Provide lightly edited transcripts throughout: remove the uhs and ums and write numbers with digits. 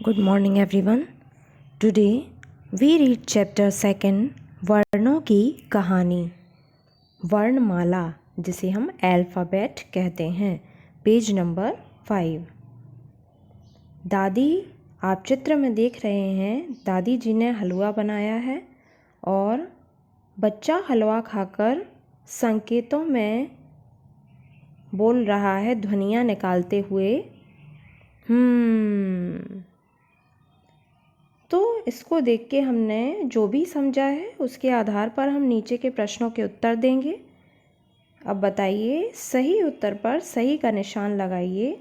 Good morning everyone. Today we read chapter 2 वर्णों की कहानी। वर्णमाला जिसे हम अल्फ़ाबेट कहते हैं, पेज नंबर 5। दादी, आप चित्र में देख रहे हैं दादी जी ने हलवा बनाया है और बच्चा हलवा खाकर संकेतों में बोल रहा है, ध्वनियाँ निकालते हुए तो इसको देख के हमने जो भी समझा है उसके आधार पर हम नीचे के प्रश्नों के उत्तर देंगे। अब बताइए, सही उत्तर पर सही का निशान लगाइए।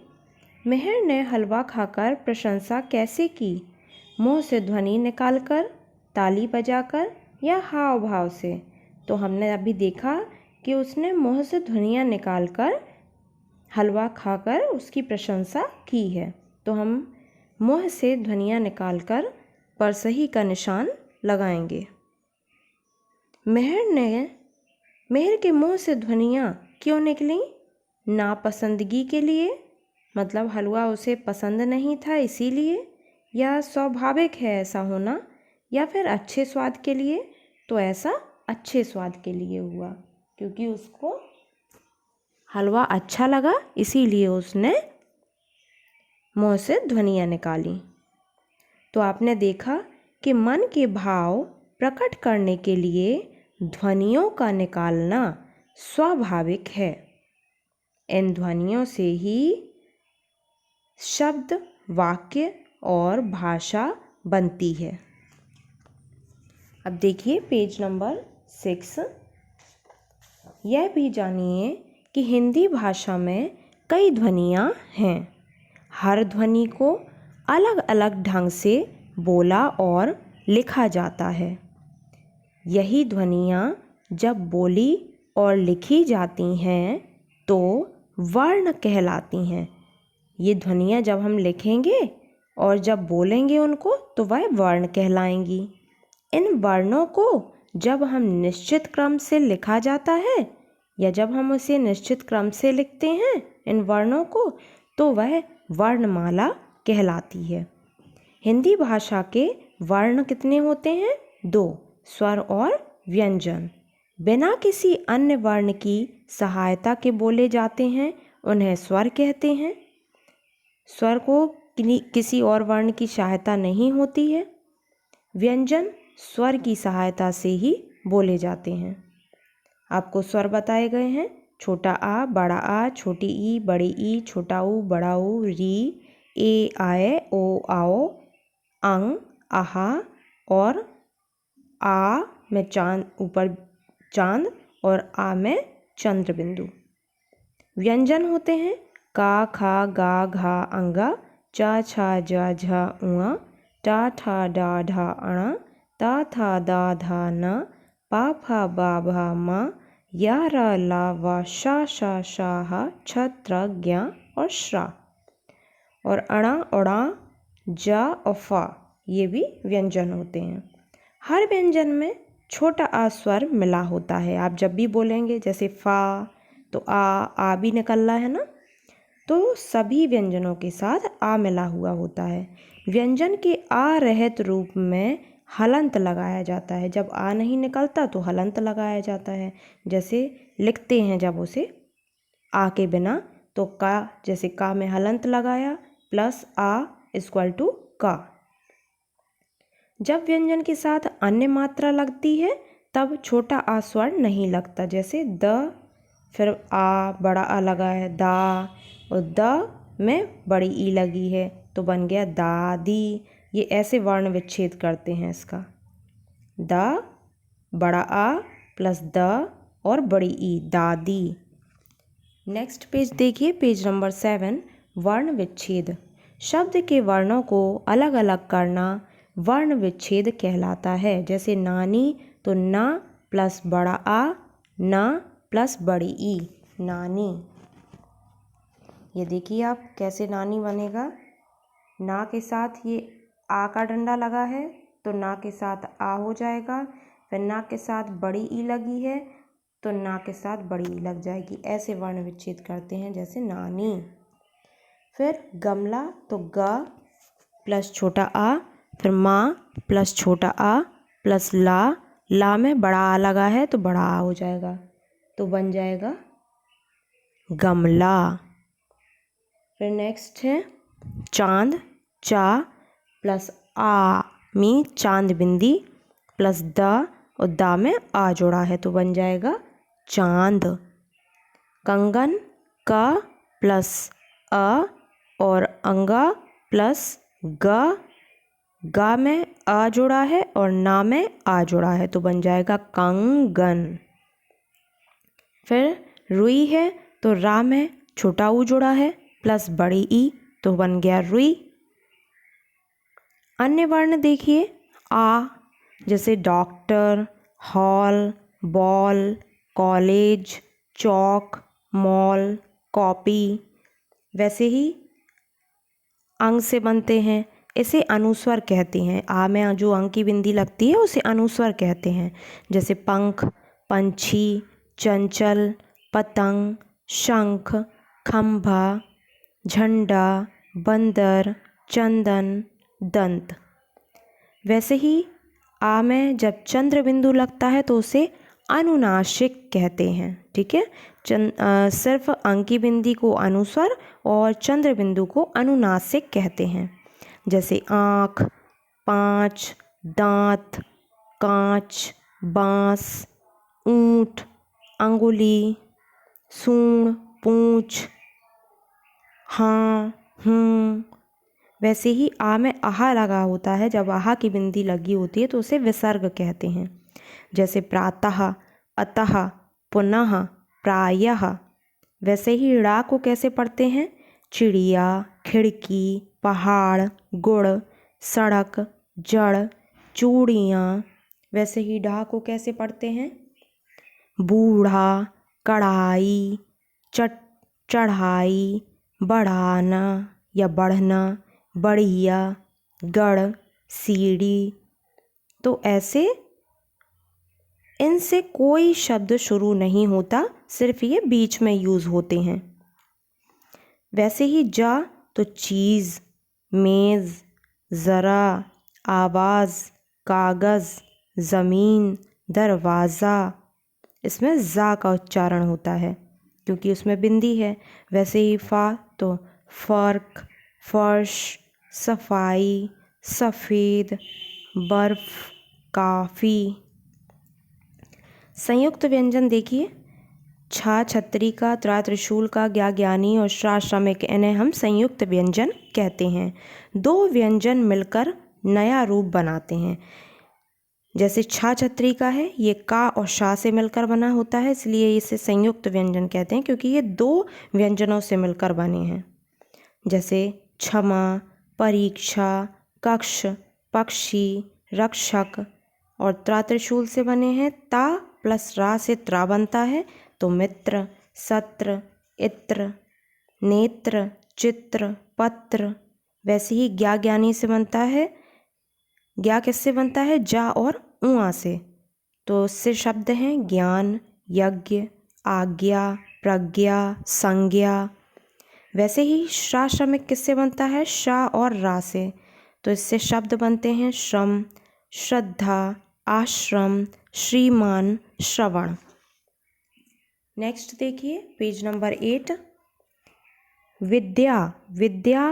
मेहर ने हलवा खाकर प्रशंसा कैसे की? मुंह से ध्वनि निकालकर, ताली बजाकर या हाव भाव से? तो हमने अभी देखा कि उसने मुंह से ध्वनियाँ निकालकर हलवा खाकर उसकी प्रशंसा की है। तो हम मुंह से ध्वनियाँ निकालकर पर सही का निशान लगाएंगे। मेहर के मुंह से ध्वनियाँ क्यों निकली? नापसंदगी के लिए, मतलब हलवा उसे पसंद नहीं था इसीलिए, या स्वाभाविक है ऐसा होना, या फिर अच्छे स्वाद के लिए? तो ऐसा अच्छे स्वाद के लिए हुआ, क्योंकि उसको हलवा अच्छा लगा इसीलिए उसने मुंह से ध्वनियाँ निकाली। तो आपने देखा कि मन के भाव प्रकट करने के लिए ध्वनियों का निकालना स्वाभाविक है। इन ध्वनियों से ही शब्द, वाक्य और भाषा बनती है। अब देखिए पेज नंबर 6। यह भी जानिए कि हिंदी भाषा में कई ध्वनियाँ हैं। हर ध्वनि को अलग अलग ढंग से बोला और लिखा जाता है। यही ध्वनियाँ जब बोली और लिखी जाती हैं तो वर्ण कहलाती हैं। ये ध्वनियाँ जब हम लिखेंगे और जब बोलेंगे उनको तो वह वर्ण कहलाएंगी। इन वर्णों को जब हम निश्चित क्रम से लिखा जाता है या जब हम उसे निश्चित क्रम से लिखते हैं इन वर्णों को, तो वह वर्णमाला कहलाती है। हिंदी भाषा के वर्ण कितने होते हैं? 2, स्वर और व्यंजन। बिना किसी अन्य वर्ण की सहायता के बोले जाते हैं, उन्हें स्वर कहते हैं। स्वर को किसी और वर्ण की सहायता नहीं होती है। व्यंजन स्वर की सहायता से ही बोले जाते हैं। आपको स्वर बताए गए हैं: छोटा आ, बड़ा आ, छोटी ई, बड़ी ई, छोटा ऊ, बड़ा ऊ, री, ए, आए, ओ, आओ, अंग, आहा और आ में चांद, ऊपर चांद और आ में चंद्र बिंदु। व्यंजन होते हैं का, खा, गा, घा, अंगा, चा, छा, जा, झा, उआ, टा, ठा, डा, ढा, अणा, ता, था, दा, धा, ना, पा, फा, बा, भा, मा, या, रा, ला, वा, शा, शा, शा, हा, छ, त्र, ज्ञा और श्रा। और अणा, उड़ा, जा और फा, ये भी व्यंजन होते हैं। हर व्यंजन में छोटा आ स्वर मिला होता है। आप जब भी बोलेंगे जैसे फा, तो आ भी निकल रहा है ना, तो सभी व्यंजनों के साथ आ मिला हुआ होता है। व्यंजन के आ रहित रूप में हलंत लगाया जाता है। जब आ नहीं निकलता तो हलंत लगाया जाता है। जैसे लिखते हैं जब उसे आ के बिना, तो का, जैसे का में हलंत लगाया प्लस आ इक्वल टू का। जब व्यंजन के साथ अन्य मात्रा लगती है तब छोटा आ स्वर नहीं लगता। जैसे द, फिर आ, बड़ा आ लगा है दा, और द में बड़ी ई लगी है तो बन गया दादी। ये ऐसे वर्ण विच्छेद करते हैं इसका। द, बड़ा आ प्लस द और बड़ी ई, दादी। नेक्स्ट पेज देखिए, पेज नंबर 7, वर्ण विच्छेद। शब्द के वर्णों को अलग अलग करना वर्ण विच्छेद कहलाता है। जैसे नानी, तो ना प्लस बड़ा आ, ना प्लस बड़ी ई, नानी। ये देखिए आप कैसे नानी बनेगा। ना के साथ ये आ का डंडा लगा है तो ना के साथ आ हो जाएगा। फिर ना के साथ बड़ी ई लगी है तो ना के साथ बड़ी ई लग जाएगी। ऐसे वर्ण विच्छेद करते हैं जैसे नानी। फिर गमला, तो ग प्लस छोटा आ, फिर माँ प्लस छोटा आ प्लस ला में बड़ा आ लगा है तो बड़ा आ हो जाएगा, तो बन जाएगा गमला। फिर नेक्स्ट है चांद, चा प्लस आ मी चांद बिंदी प्लस द और दा में आ जोड़ा है तो बन जाएगा चांद। कंगन, का प्लस अ और अंगा प्लस गा में आ जोड़ा है और ना में आ जोड़ा है तो बन जाएगा कंगन। फिर रुई है तो रा में छोटा ऊ जोड़ा है प्लस बड़ी ई तो बन गया रुई। अन्य वर्ण देखिए आ, जैसे डॉक्टर, हॉल, बॉल, कॉलेज, चौक, मॉल, कॉपी। वैसे ही अंग से बनते हैं, इसे अनुस्वर कहते हैं। आ में जो अंग की बिंदी लगती है उसे अनुस्वर कहते हैं। जैसे पंख, पंछी, चंचल, पतंग, शंख, खंभा, झंडा, बंदर, चंदन, दंत। वैसे ही आ में जब चंद्र बिंदु लगता है तो उसे अनुनासिक कहते हैं। ठीक है, सिर्फ अंग की बिंदी को अनुस्वर और चंद्र बिंदु को अनुनासिक कहते हैं। जैसे आँख, पाँच, दांत, कांच, बांस, ऊंट, अंगुली, सूंड, पूंछ, हाँ, हूँ। वैसे ही आ में आहा लगा होता है, जब आहा की बिंदी लगी होती है तो उसे विसर्ग कहते हैं। जैसे प्रातः, अतः, पुनः, प्रायः। वैसे ही ड़ा को कैसे पढ़ते हैं? चिड़िया, खिड़की, पहाड़, गुड़, सड़क, जड़, चूड़ियाँ। वैसे ही ढा को कैसे पढ़ते हैं? बूढ़ा, कढ़ाई, चढ़ाई, बढ़ाना या बढ़ना, बढ़िया, गढ़, सीढ़ी। तो ऐसे इनसे कोई शब्द शुरू नहीं होता, सिर्फ ये बीच में यूज़ होते हैं। वैसे ही जा तो चीज़, मेज़, ज़रा, आवाज़, कागज़, ज़मीन, दरवाज़ा। इसमें ज़ा का उच्चारण होता है क्योंकि उसमें बिंदी है। वैसे ही फ़ा तो फ़र्क, फर्श, सफाई, सफ़ेद, बर्फ़, काफ़ी। संयुक्त व्यंजन देखिए, छा, छतरी का, त्रा, त्रिशूल का, ज्ञा, ज्ञानी और श्रा, श्रमिक, इन्हें हम संयुक्त व्यंजन कहते हैं। दो व्यंजन मिलकर नया रूप बनाते हैं। जैसे छा, छतरी का है, ये का और शा से मिलकर बना होता है, इसलिए इसे संयुक्त व्यंजन कहते हैं क्योंकि ये दो व्यंजनों से मिलकर बने हैं। जैसे क्षमा, परीक्षा, कक्ष, पक्षी, रक्षक। और त्रा, त्रिशूल से बने हैं, ता प्लस रा से त्रा बनता है तो मित्र, सत्र, इत्र, नेत्र, चित्र, पत्र। वैसे ही ज्ञा, ज्ञानी से बनता है। ज्ञा किससे बनता है? जा और उआ से, तो उससे शब्द हैं ज्ञान, यज्ञ, आज्ञा, प्रज्ञा, संज्ञा। वैसे ही श्रा, श्रमिक किससे बनता है? शा और रा से, तो इससे शब्द बनते हैं श्रम, श्रद्धा, आश्रम, श्रीमान, श्रवण। नेक्स्ट देखिए पेज नंबर 8। विद्या, विद्या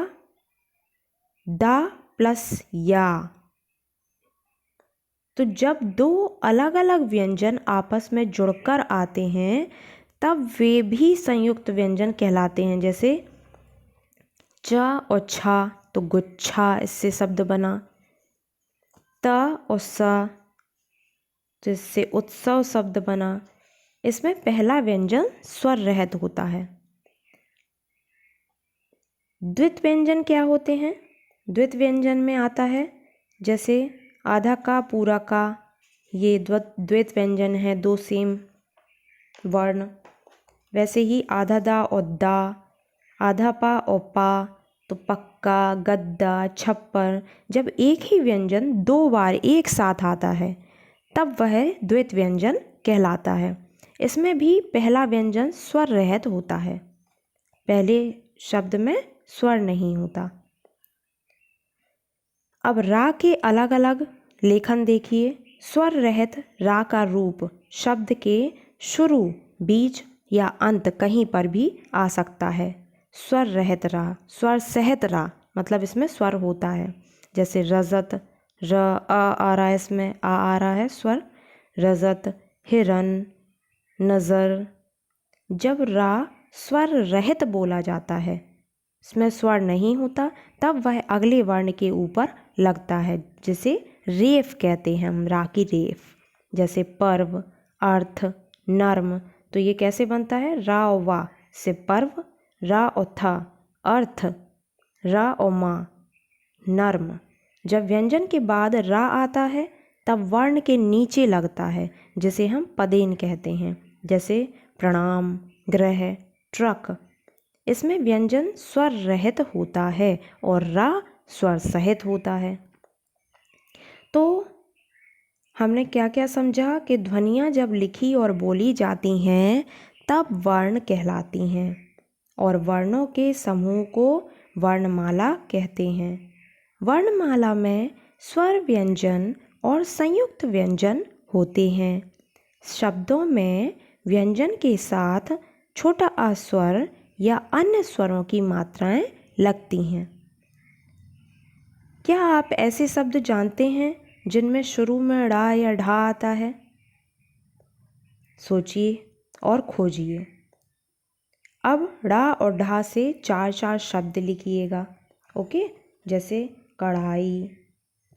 दा प्लस या। तो जब दो अलग अलग व्यंजन आपस में जुड़कर आते हैं तब वे भी संयुक्त व्यंजन कहलाते हैं। जैसे च और छा तो गुच्छा, इससे शब्द बना। त और सा तो इससे उत्सव शब्द बना। इसमें पहला व्यंजन स्वर रहित होता है। द्वित व्यंजन क्या होते हैं? द्वित व्यंजन में आता है जैसे आधा का, पूरा का, ये द्वित व्यंजन है, दो सेम वर्ण। वैसे ही आधा दा और दा, आधा पा और पा तो पक्का, गद्दा, छप्पर। जब एक ही व्यंजन दो बार एक साथ आता है तब वह द्वित व्यंजन कहलाता है। इसमें भी पहला व्यंजन स्वर रहित होता है, पहले शब्द में स्वर नहीं होता। अब रा के अलग अलग लेखन देखिए। स्वर रहित रा का रूप शब्द के शुरू, बीच या अंत कहीं पर भी आ सकता है। स्वर रहित रा, स्वर सहित रा मतलब इसमें स्वर होता है। जैसे रजत, र आ रहा है, इसमें आ रहा है स्वर। रजत, हिरन, नज़र। जब रा स्वर रहित बोला जाता है, इसमें स्वर नहीं होता, तब वह अगले वर्ण के ऊपर लगता है, जिसे रेफ कहते हैं हम, रा की रेफ। जैसे पर्व, अर्थ, नर्म। तो ये कैसे बनता है? रा और वा से पर्व, रा और था अर्थ, रा और मा नर्म। जब व्यंजन के बाद रा आता है तब वर्ण के नीचे लगता है, जिसे हम पदेन कहते हैं। जैसे प्रणाम, ग्रह, ट्रक। इसमें व्यंजन स्वर रहित होता है और रा स्वर सहित होता है। तो हमने क्या क्या समझा कि ध्वनियाँ जब लिखी और बोली जाती हैं तब वर्ण कहलाती हैं, और वर्णों के समूह को वर्णमाला कहते हैं। वर्णमाला में स्वर व्यंजन और संयुक्त व्यंजन होते हैं। शब्दों में व्यंजन के साथ छोटा आ स्वर या अन्य स्वरों की मात्राएं लगती हैं। क्या आप ऐसे शब्द जानते हैं जिनमें शुरू में ड़ा या ढा आता है? सोचिए और खोजिए। अब ड़ा और ढा से चार चार शब्द लिखिएगा। ओके, जैसे कढ़ाई,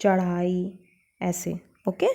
चढ़ाई, ऐसे। ओके।